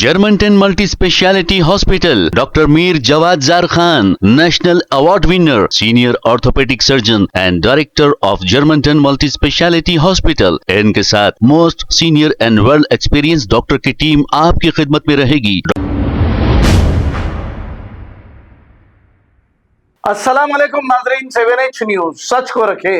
Germanton multi speciality hospital, doctor Mir Jawad Zar Khan, national award winner, senior orthopaedic surgeon and director of Germanton multi speciality hospital. इनके साथ most senior and well experience doctor की team आपकी खिदमत में रहेगी। अस्सलाम वालेकुम नाज़रीन, 7H न्यूज सच को रखे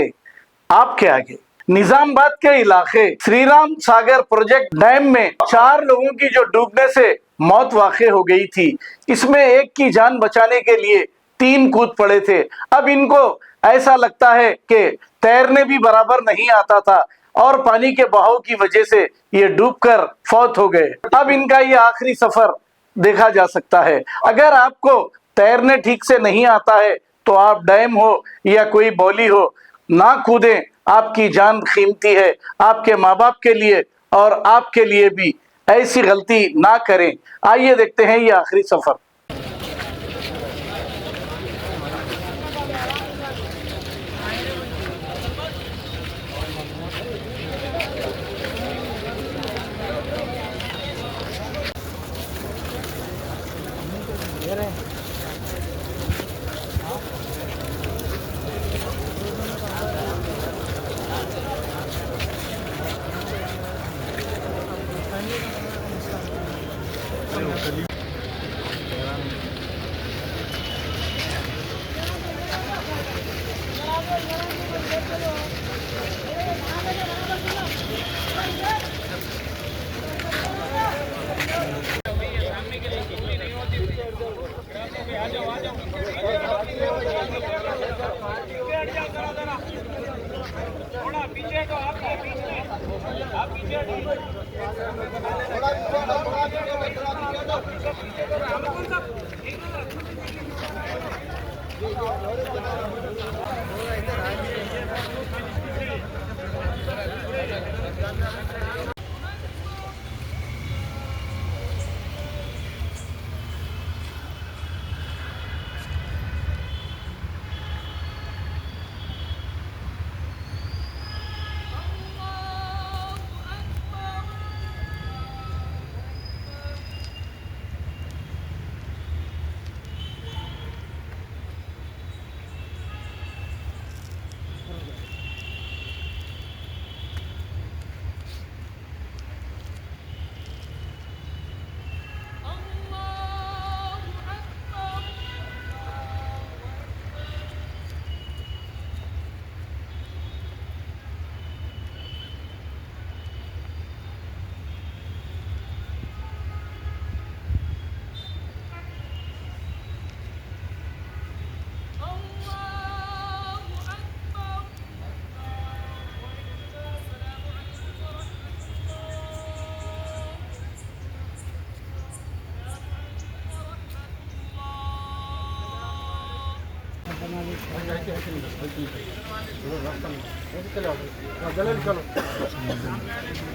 आपके आगे। निजामाबाद के इलाके श्री राम सागर प्रोजेक्ट डैम में 4 लोगों की जो डूबने से मौत वाक़ई हो गई थी, इसमें एक की जान बचाने के लिए 3 कूद पड़े थे। अब इनको ऐसा लगता है कि तैरने भी बराबर नहीं आता था और पानी के बहाव की वजह से ये डूबकर फौत हो गए। अब इनका ये आखिरी सफर देखा जा सकता है। अगर आपको तैरने ठीक से नहीं आता है तो आप डैम हो या कोई बौली हो, ना कूदें। आपकी जान कीमती है, आपके माँ बाप के लिए और आपके लिए भी। ऐसी गलती ना करें। आइए देखते हैं ये आखिरी सफर।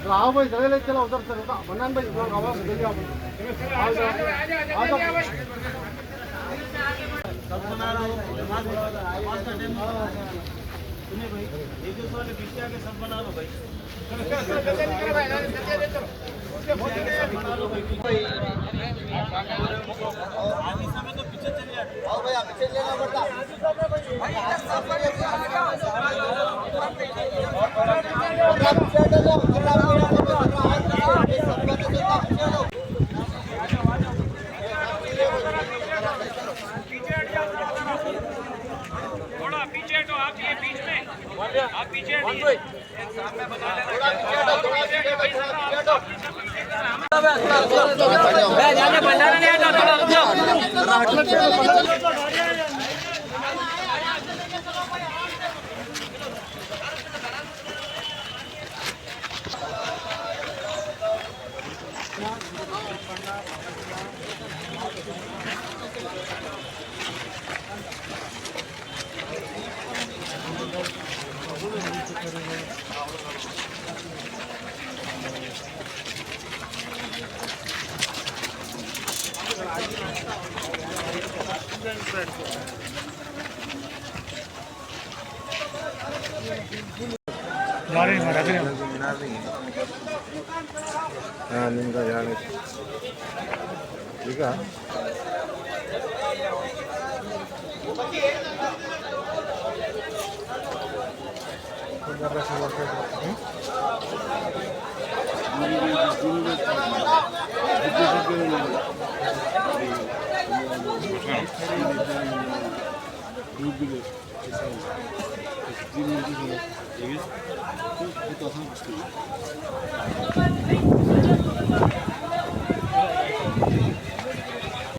आओ भाई, जल्दी चलो उधर से। मन्नान भाई आवाज जल्दी आओ। आओ जाओ। सब बना रहा हूँ। नमाज का टाइम सुनिए भाई, एक दूसरे वाले पीछे आके सब बना लो भाई। बना लो भाई। आगे समय तो पीछे चले जाते। आओ भाई, आप पीछे लेना पड़ता। थोड़ा पीछे हटो, आप ये बीच में, आप पीछे हटिए। सामने बता देना। हाँ,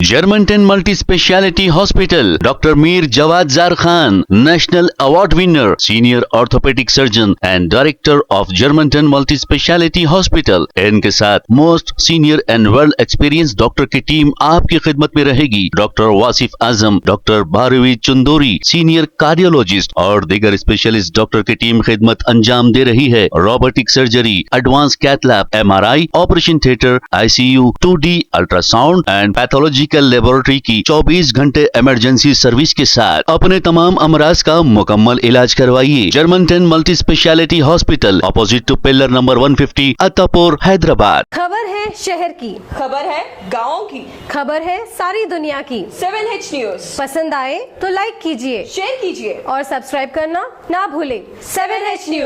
Germantown Multi Speciality Hospital, Dr. Mir Jawad Zar Khan, National Award winner, Senior Orthopedic Surgeon and Director of Germantown Multi Speciality Hospital. इनके साथ most senior and well experience doctor की टीम आपकी खिदमत में रहेगी। Doctor Wasif Azam, doctor Bharvi Chandori, senior cardiologist और दीगर specialist doctor की टीम खिदमत अंजाम दे रही है। Robotic surgery, advance cath lab, MRI, operation theatre, ICU, 2D ultrasound and pathological laboratory की 24 घंटे इमरजेंसी सर्विस के साथ अपने तमाम अमराज का मुकम्मल इलाज करवाइए। Germanton multi speciality hospital, opposite to pillar number 150, Attapur, Hyderabad. खबर है शहर की, खबर है गाँव की, खबर है सारी दुनिया की। 7H न्यूज पसंद आए तो लाइक कीजिए, शेयर कीजिए और सब्सक्राइब करना ना भूलें। 7H news.